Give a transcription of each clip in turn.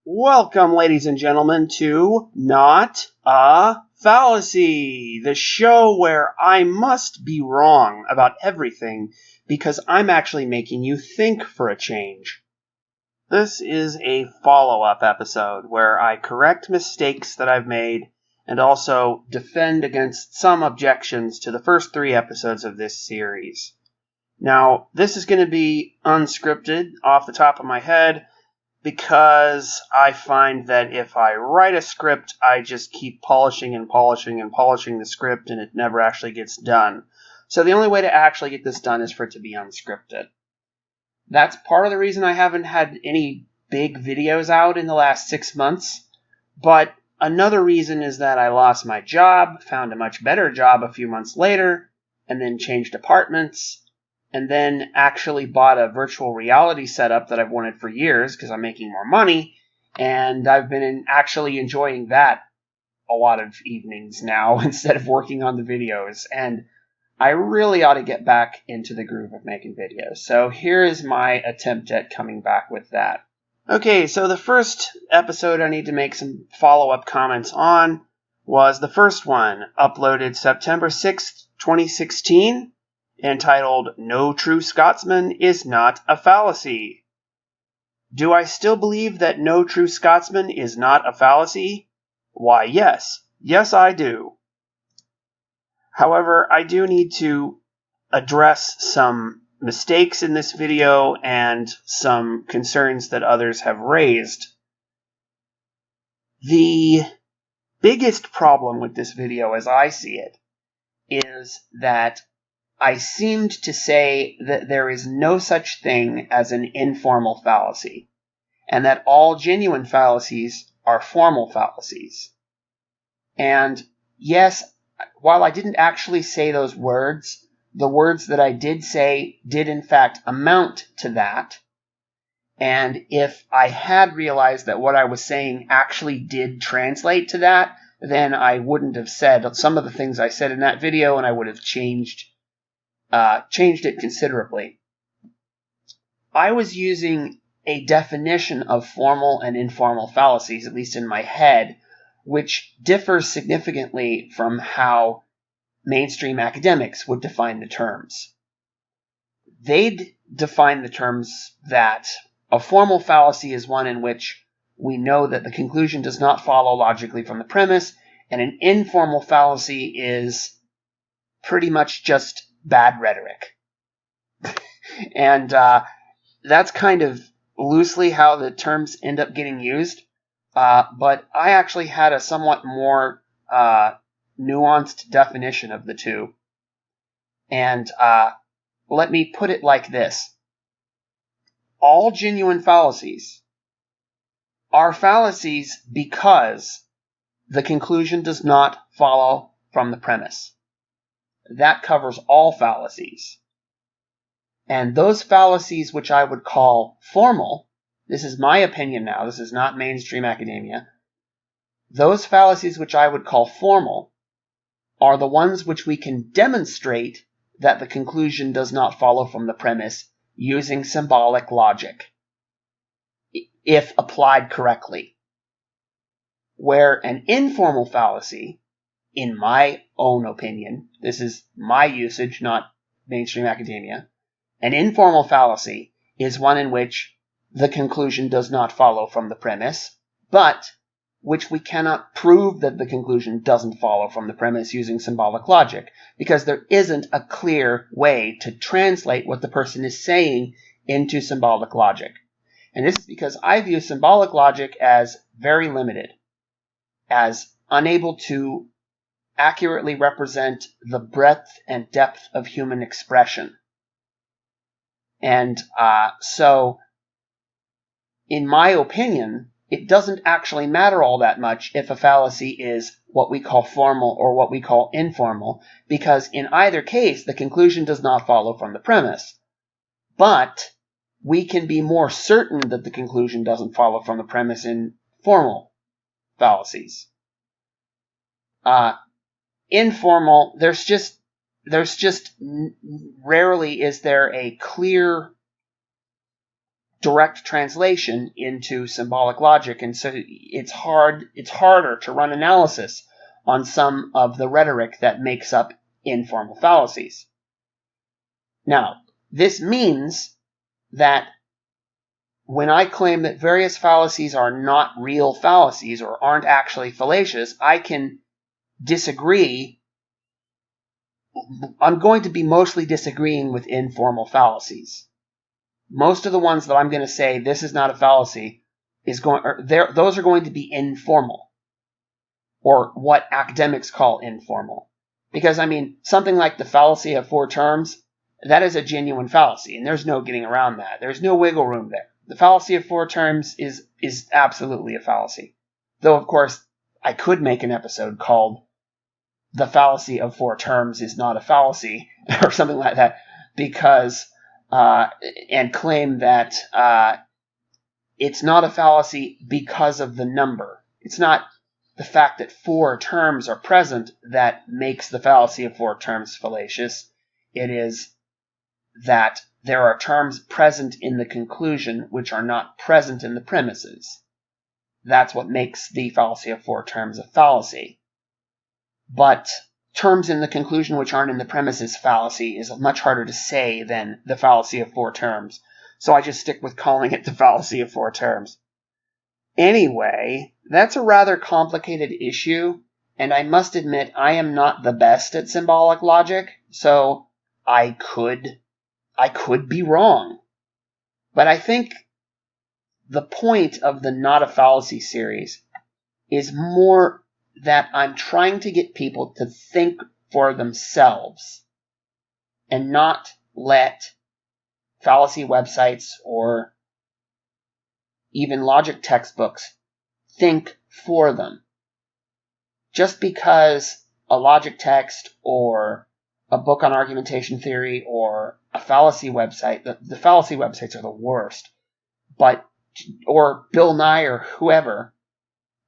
Welcome, ladies and gentlemen, to Not a Fallacy, the show where I must be wrong about everything because I'm actually making you think for a change. This is a follow-up episode where I correct mistakes that I've made and also defend against some objections to the first 3 episodes of this series. Now, this is going to be unscripted, off the top of my head, because I find that if I write a script, I just keep polishing and polishing and polishing the script, and it never actually gets done. So the only way to actually get this done is for it to be unscripted. That's part of the reason I haven't had any big videos out in the last 6 months, but another reason is that I lost my job, found a much better job a few months later, and then changed apartments, and then actually bought a virtual reality setup that I've wanted for years because I'm making more money, and I've been actually enjoying that a lot of evenings now instead of working on the videos, and I really ought to get back into the groove of making videos. So here is my attempt at coming back with that. Okay, so the first episode I need to make some follow-up comments on was the first one, uploaded September 6th, 2016, entitled No True Scotsman is Not a Fallacy. Do I still believe that no true Scotsman is not a fallacy? Why, yes. Yes, I do. However, I do need to address some mistakes in this video and some concerns that others have raised. The biggest problem with this video, as I see it, is that I seemed to say that there is no such thing as an informal fallacy, and that all genuine fallacies are formal fallacies. And yes, while I didn't actually say those words, the words that I did say did in fact amount to that. And if I had realized that what I was saying actually did translate to that, then I wouldn't have said some of the things I said in that video, and I would have changed it considerably. I was using a definition of formal and informal fallacies, at least in my head, which differs significantly from how mainstream academics would define the terms. They'd define the terms that a formal fallacy is one in which we know that the conclusion does not follow logically from the premise, and an informal fallacy is pretty much just bad rhetoric. And that's kind of loosely how the terms end up getting used. But I actually had a somewhat more nuanced definition of the two. And let me put it like this. All genuine fallacies are fallacies because the conclusion does not follow from the premise. That covers all fallacies. And those fallacies which I would call formal, this is my opinion now, this is not mainstream academia, those fallacies which I would call formal are the ones which we can demonstrate that the conclusion does not follow from the premise using symbolic logic, if applied correctly. Where an informal fallacy, in my own opinion, this is my usage, not mainstream academia, an informal fallacy is one in which the conclusion does not follow from the premise, but which we cannot prove that the conclusion doesn't follow from the premise using symbolic logic, because there isn't a clear way to translate what the person is saying into symbolic logic. And this is because I view symbolic logic as very limited, as unable to accurately represent the breadth and depth of human expression. And so, in my opinion, it doesn't actually matter all that much if a fallacy is what we call formal or what we call informal, because in either case, the conclusion does not follow from the premise. But we can be more certain that the conclusion doesn't follow from the premise in formal fallacies. Informal, there's just rarely is there a clear direct translation into symbolic logic, and so it's harder to run analysis on some of the rhetoric that makes up informal fallacies. Now, this means that when I claim that various fallacies are not real fallacies or aren't actually fallacious, I can disagree. I'm going to be mostly disagreeing with informal fallacies. Most of the ones that I'm going to say this is not a fallacy those are going to be informal, or what academics call informal. Because, I mean, something like the fallacy of four terms, that is a genuine fallacy, and there's no getting around that. There's no wiggle room there. The fallacy of four terms is absolutely a fallacy. Though, of course, I could make an episode called The Fallacy of Four Terms is Not a Fallacy, or something like that, because and claim that it's not a fallacy because of the number. It's not the fact that four terms are present that makes the fallacy of four terms fallacious. It is that there are terms present in the conclusion which are not present in the premises. That's what makes the fallacy of four terms a fallacy. But terms in the conclusion which aren't in the premises fallacy is much harder to say than the fallacy of four terms. So I just stick with calling it the fallacy of four terms. Anyway, that's a rather complicated issue, and I must admit I am not the best at symbolic logic, so I could be wrong. But I think the point of the Not a Fallacy series is more that I'm trying to get people to think for themselves and not let fallacy websites or even logic textbooks think for them. Just because a logic text or a book on argumentation theory or a fallacy website, the fallacy websites are the worst, or Bill Nye or whoever,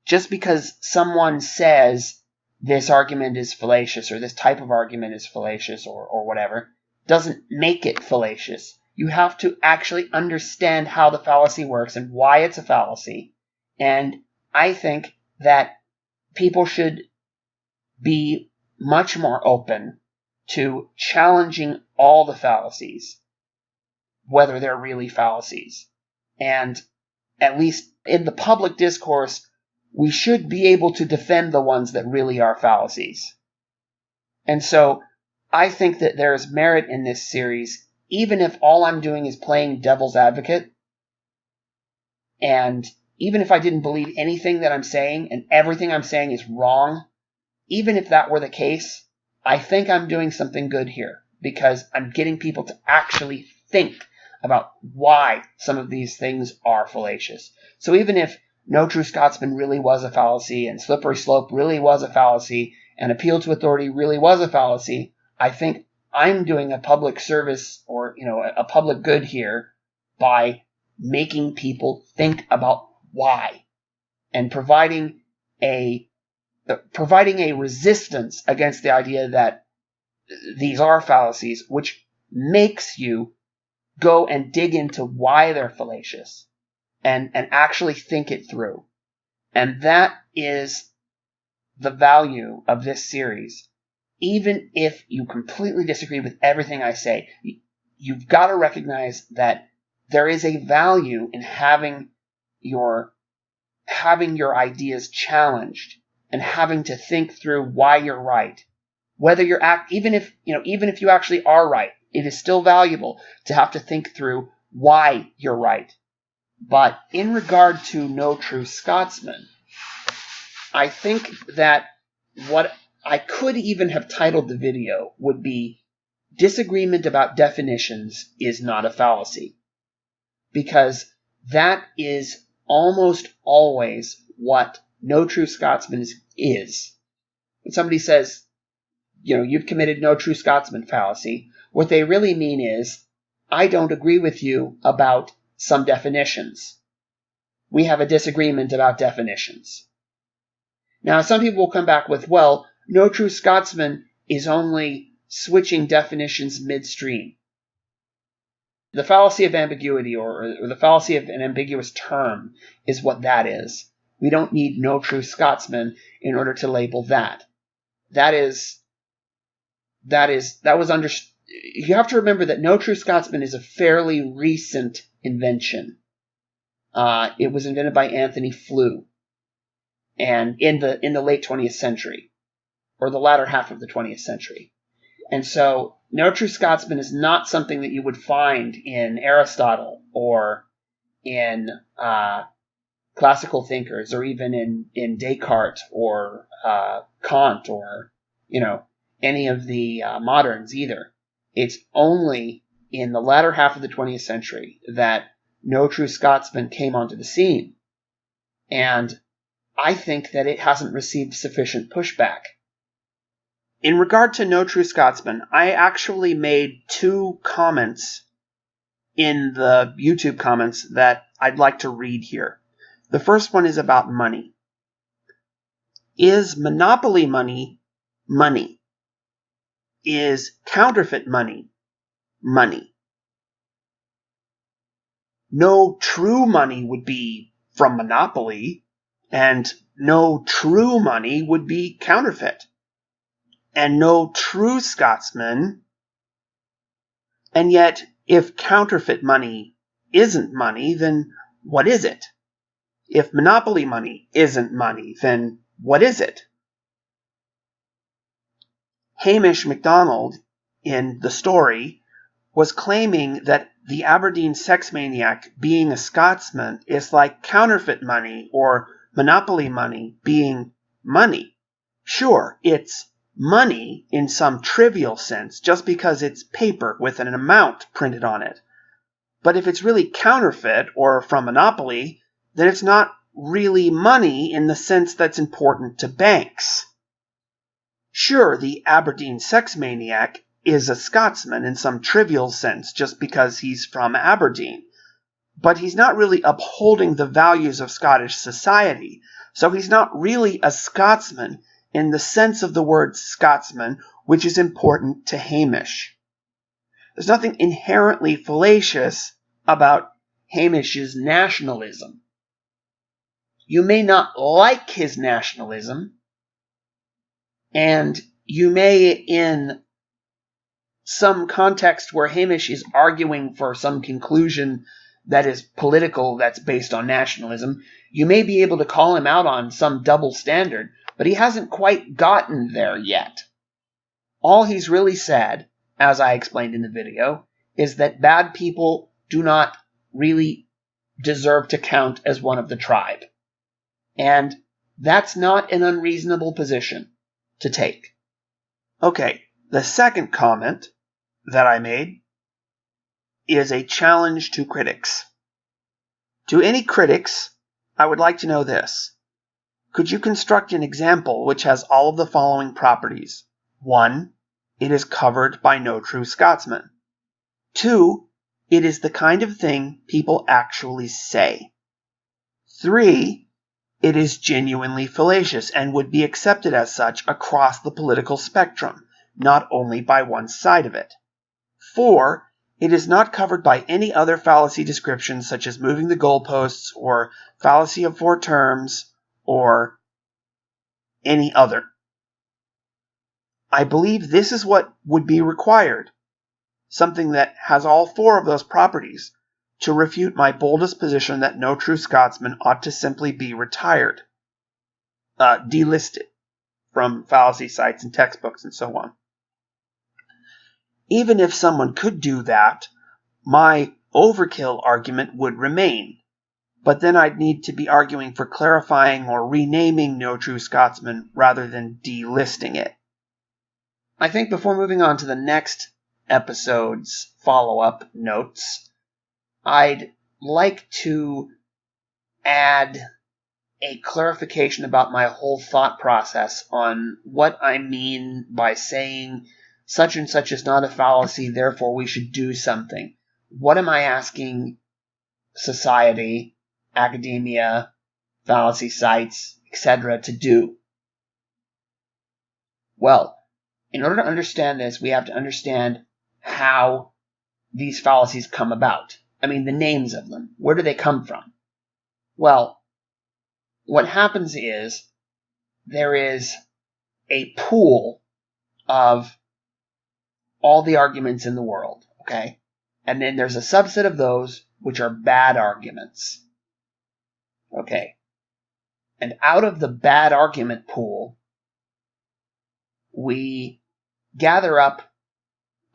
just because someone says this argument is fallacious or this type of argument is fallacious or whatever, doesn't make it fallacious. You have to actually understand how the fallacy works and why it's a fallacy. And I think that people should be much more open to challenging all the fallacies, whether they're really fallacies. And at least in the public discourse, we should be able to defend the ones that really are fallacies. And so I think that there is merit in this series, even if all I'm doing is playing devil's advocate, and even if I didn't believe anything that I'm saying and everything I'm saying is wrong, even if that were the case, I think I'm doing something good here, because I'm getting people to actually think about why some of these things are fallacious. So even if No True Scotsman really was a fallacy, and Slippery Slope really was a fallacy, and Appeal to Authority really was a fallacy, I think I'm doing a public service or a public good here by making people think about why and providing a resistance against the idea that these are fallacies, which makes you go and dig into why they're fallacious and actually think it through. And that is the value of this series. Even if you completely disagree with everything I say, you've got to recognize that there is a value in having your ideas challenged and having to think through why you're right. Whether even if you actually are right, it is still valuable to have to think through why you're right. But in regard to No True Scotsman, I think that what I could even have titled the video would be Disagreement About Definitions is Not a Fallacy. Because that is almost always what No True Scotsman is. When somebody says, you've committed No True Scotsman fallacy, what they really mean is, I don't agree with you about some definitions. We have a disagreement about definitions. Now, some people will come back with, well, No True Scotsman is only switching definitions midstream. The fallacy of ambiguity, or the fallacy of an ambiguous term, is what that is. We don't need no true Scotsman in order to label that. That was under. You have to remember that no true Scotsman is a fairly recent invention. It was invented by Anthony Flew, and in the late 20th century, or the latter half of the 20th century. And so, no true Scotsman is not something that you would find in Aristotle or in classical thinkers, or even in Descartes or Kant, or any of the moderns either. It's only in the latter half of the 20th century that no true Scotsman came onto the scene, and I think that it hasn't received sufficient pushback. In regard to No True Scotsman, I actually made 2 comments in the YouTube comments that I'd like to read here. The first one is about money. Is monopoly money money? Is counterfeit money money? No true money would be from monopoly, and no true money would be counterfeit. And no true Scotsman. And yet, if counterfeit money isn't money, then what is it? If monopoly money isn't money, then what is it? Hamish MacDonald, in the story, was claiming that the Aberdeen sex maniac being a Scotsman is like counterfeit money or monopoly money being money. Sure, it's money in some trivial sense, just because it's paper with an amount printed on it. But if it's really counterfeit or from monopoly, then it's not really money in the sense that's important to banks. Sure, the Aberdeen sex maniac is a Scotsman in some trivial sense, just because he's from Aberdeen. But he's not really upholding the values of Scottish society, so he's not really a Scotsman in the sense of the word Scotsman, which is important to Hamish. There's nothing inherently fallacious about Hamish's nationalism. You may not like his nationalism, and you may, in some context where Hamish is arguing for some conclusion that is political, that's based on nationalism, you may be able to call him out on some double standard, but he hasn't quite gotten there yet. All he's really said, as I explained in the video, is that bad people do not really deserve to count as one of the tribe. And that's not an unreasonable position to take. Okay, the second comment that I made is a challenge to critics. To any critics, I would like to know this. Could you construct an example which has all of the following properties? 1. It is covered by no true Scotsman. 2. It is the kind of thing people actually say. 3. It is genuinely fallacious and would be accepted as such across the political spectrum, not only by one side of it. 4. It is not covered by any other fallacy descriptions such as moving the goalposts or fallacy of 4 terms or any other. I believe this is what would be required, something that has all 4 of those properties, to refute my boldest position that no true Scotsman ought to simply be retired, delisted from fallacy sites and textbooks and so on. Even if someone could do that, my overkill argument would remain, but then I'd need to be arguing for clarifying or renaming No True Scotsman rather than delisting it. I think before moving on to the next episode's follow-up notes, I'd like to add a clarification about my whole thought process on what I mean by saying such and such is not a fallacy, therefore we should do something. What am I asking society, academia, fallacy sites, etc. to do? Well, in order to understand this, we have to understand how these fallacies come about? I mean, the names of them. Where do they come from? Well, what happens is there is a pool of all the arguments in the world, okay? And then there's a subset of those which are bad arguments, okay? And out of the bad argument pool, we gather up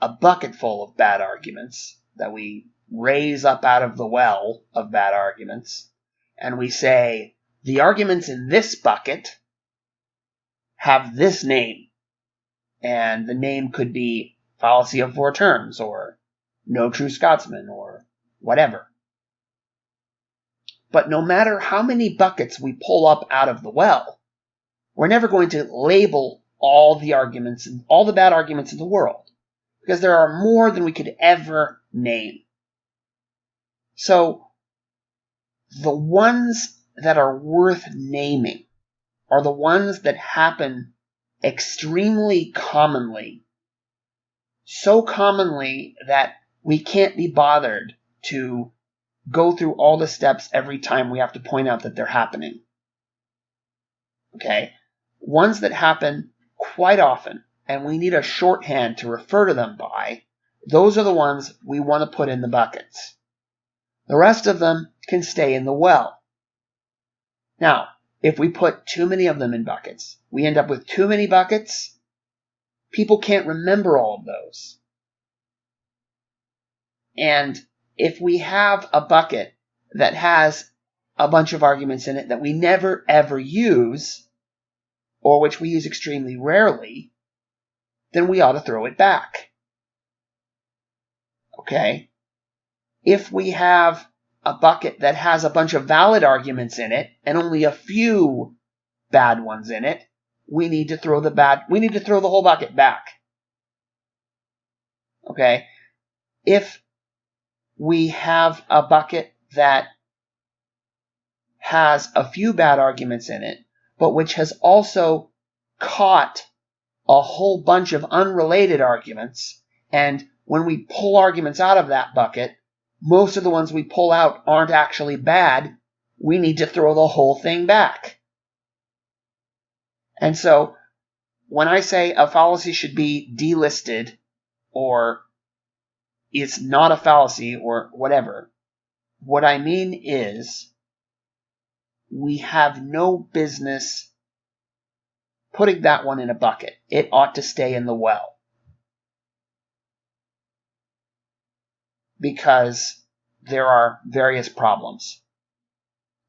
a bucket full of bad arguments that we raise up out of the well of bad arguments, and we say, the arguments in this bucket have this name, and the name could be fallacy of four terms, or no true Scotsman, or whatever. But no matter how many buckets we pull up out of the well, we're never going to label all the arguments, all the bad arguments in the world, because there are more than we could ever name. So the ones that are worth naming are the ones that happen extremely commonly, so commonly that we can't be bothered to go through all the steps every time we have to point out that they're happening. Okay? Ones that happen quite often, and we need a shorthand to refer to them by, those are the ones we want to put in the buckets. The rest of them can stay in the well. Now, if we put too many of them in buckets, we end up with too many buckets. People can't remember all of those. And if we have a bucket that has a bunch of arguments in it that we never ever use, or which we use extremely rarely, then we ought to throw it back. Okay? If we have a bucket that has a bunch of valid arguments in it and only a few bad ones in it, we need to throw the whole bucket back. Okay? If we have a bucket that has a few bad arguments in it, but which has also caught a whole bunch of unrelated arguments, and when we pull arguments out of that bucket, most of the ones we pull out aren't actually bad, we need to throw the whole thing back. And so, when I say a fallacy should be delisted, or it's not a fallacy, or whatever, what I mean is, we have no business putting that one in a bucket. It ought to stay in the well. Because there are various problems.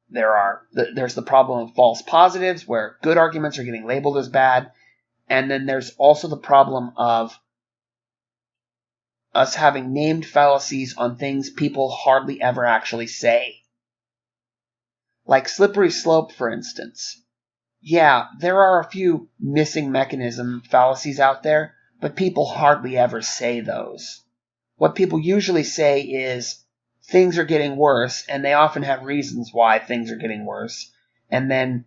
There's the problem of false positives, where good arguments are getting labeled as bad, and then there's also the problem of us having named fallacies on things people hardly ever actually say. Like slippery slope, for instance. Yeah, there are a few missing mechanism fallacies out there, but people hardly ever say those. What people usually say is things are getting worse, and they often have reasons why things are getting worse. And then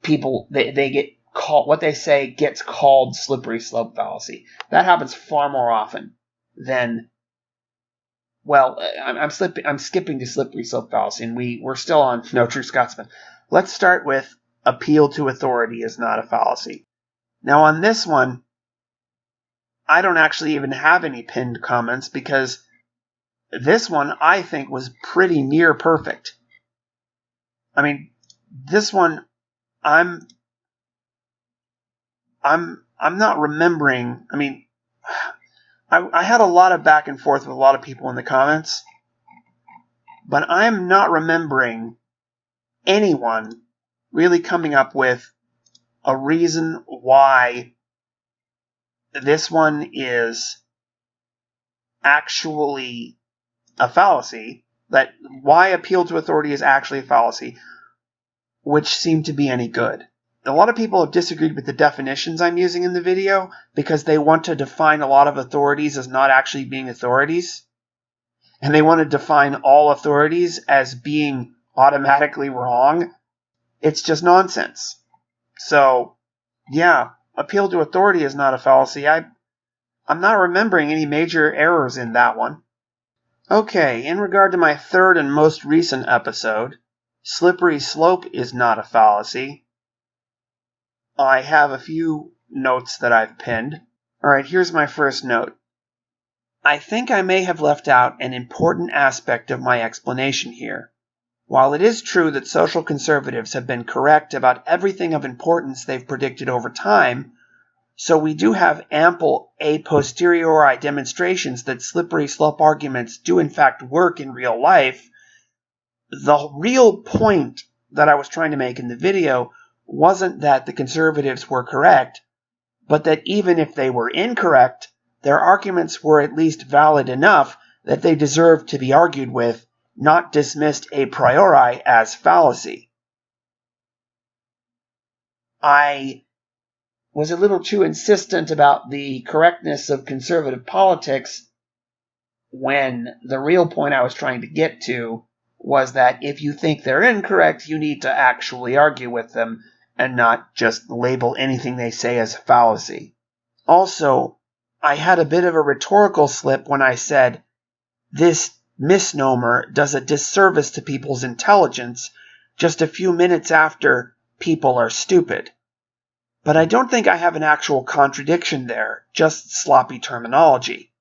people, they get called, what they say gets called slippery slope fallacy. That happens far more often than, well, I'm skipping to slippery slope fallacy, and we're still on no true Scotsman. Let's start with appeal to authority is not a fallacy. Now on this one, I don't actually even have any pinned comments, because this one I think was pretty near perfect. I mean, this one I'm not remembering. I mean, I had a lot of back and forth with a lot of people in the comments, but I'm not remembering anyone really coming up with a reason why this one is actually a fallacy, that why appeal to authority is actually a fallacy, which seemed to be any good. A lot of people have disagreed with the definitions I'm using in the video because they want to define a lot of authorities as not actually being authorities. And they want to define all authorities as being automatically wrong. It's just nonsense. So, yeah, appeal to authority is not a fallacy. I'm not remembering any major errors in that one. Okay, in regard to my third and most recent episode, Slippery Slope is not a fallacy, I have a few notes that I've pinned. Alright, here's my first note. I think I may have left out an important aspect of my explanation here. While it is true that social conservatives have been correct about everything of importance they've predicted over time, so we do have ample a posteriori demonstrations that slippery slope arguments do in fact work in real life, the real point that I was trying to make in the video wasn't that the conservatives were correct, but that even if they were incorrect, their arguments were at least valid enough that they deserved to be argued with, not dismissed a priori as fallacy. I was a little too insistent about the correctness of conservative politics when the real point I was trying to get to was that if you think they're incorrect, you need to actually argue with them and not just label anything they say as a fallacy. Also, I had a bit of a rhetorical slip when I said, this misnomer does a disservice to people's intelligence just a few minutes after people are stupid. But I don't think I have an actual contradiction there, just sloppy terminology.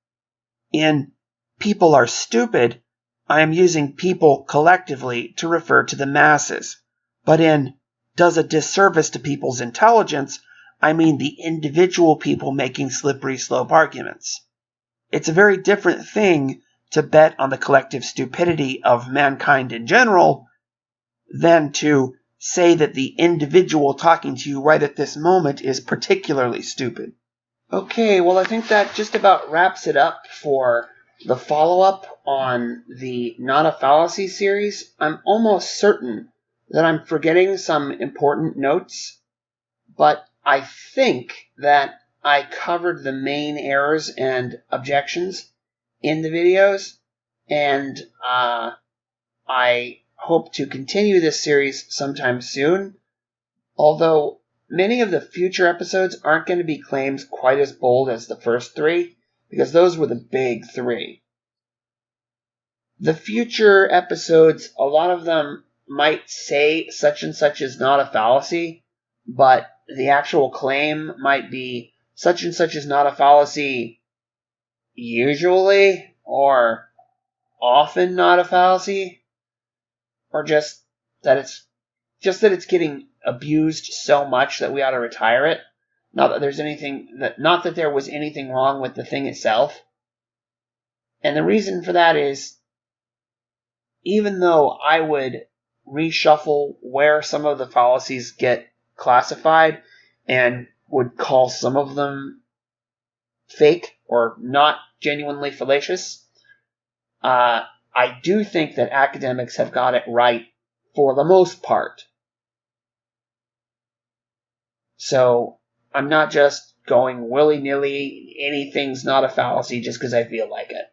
In people are stupid, I am using people collectively to refer to the masses. But in does a disservice to people's intelligence, I mean the individual people making slippery slope arguments. It's a very different thing to bet on the collective stupidity of mankind in general than to say that the individual talking to you right at this moment is particularly stupid. Okay, well, I think that just about wraps it up for the follow-up on the Not a Fallacy series. I'm almost certain that I'm forgetting some important notes, but I think that I covered the main errors and objections in the videos, and I hope to continue this series sometime soon, although many of the future episodes aren't going to be claims quite as bold as the first three, because those were the big three. The future episodes, a lot of them might say such and such is not a fallacy, but the actual claim might be such and such is not a fallacy usually, or often not a fallacy, or just that it's getting abused so much that we ought to retire it. Not that there was anything wrong with the thing itself. And the reason for that is, even though I would reshuffle where some of the fallacies get classified and would call some of them fake or not genuinely fallacious, I do think that academics have got it right for the most part. So I'm not just going willy-nilly, anything's not a fallacy just because I feel like it.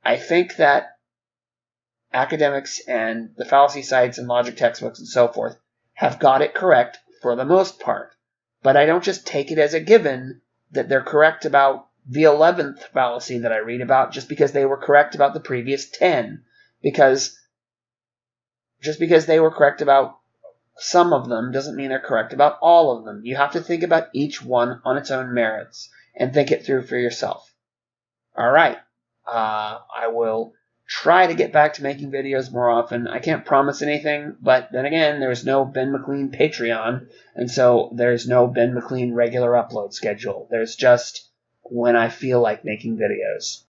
I think that academics and the fallacy sites and logic textbooks and so forth have got it correct for the most part. But I don't just take it as a given that they're correct about the 11th fallacy that I read about just because they were correct about the previous 10. Because just because they were correct about some of them doesn't mean they're correct about all of them. You have to think about each one on its own merits and think it through for yourself. All right. I will try to get back to making videos more often. I can't promise anything, but then again, there's no Ben McLean Patreon, and so there's no Ben McLean regular upload schedule. There's just when I feel like making videos.